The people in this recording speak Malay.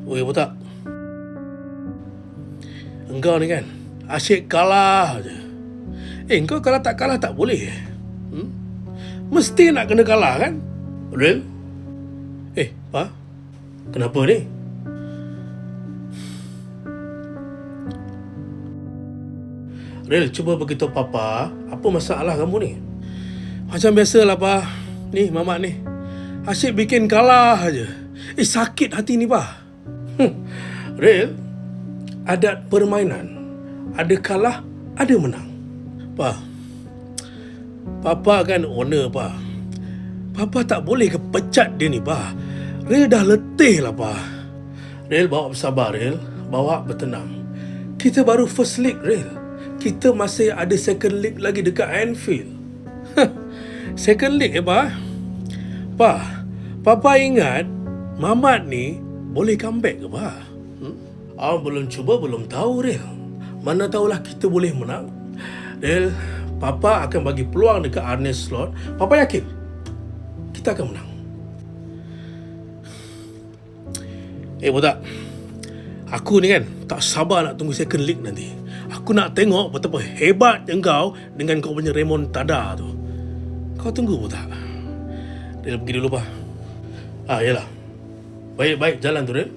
Oi botak, engkau ni kan asyik kalah je. Engkau kalau tak kalah tak boleh. Hmm? Mesti nak kena kalah kan? Real? Pa? Kenapa ni? Real, cuba beritahu Papa, apa masalah kamu ni? Macam biasalah, Pa. Ni, Mamat ni. Asyik bikin kalah aja. Sakit hati ni, Pa. Real, adat permainan. Ada kalah, ada menang. Pa, Papa kan owner, Pa. Papa tak boleh ke pecat dia ni, Pa. Real dah letih lah, Pa. Real, bawa bersabar, Real. Bawa bertenang. Kita baru first league, Real. Kita masih ada second league lagi dekat Anfield. Second league, Pa? Pa, Papa ingat Mamat ni boleh comeback ke, Pa? Belum cuba, belum tahu, Real. Mana tahulah kita boleh menang. Real, Papa akan bagi peluang dekat Arne Slot. Papa yakin kita akan menang. Botak, aku ni kan tak sabar nak tunggu second league nanti. Aku nak tengok betapa hebat engkau dengan kau punya remontada tu. Kau tunggu, Botak. Dia pergi dulu, Pa. Yalah. Baik-baik jalan tu, Real.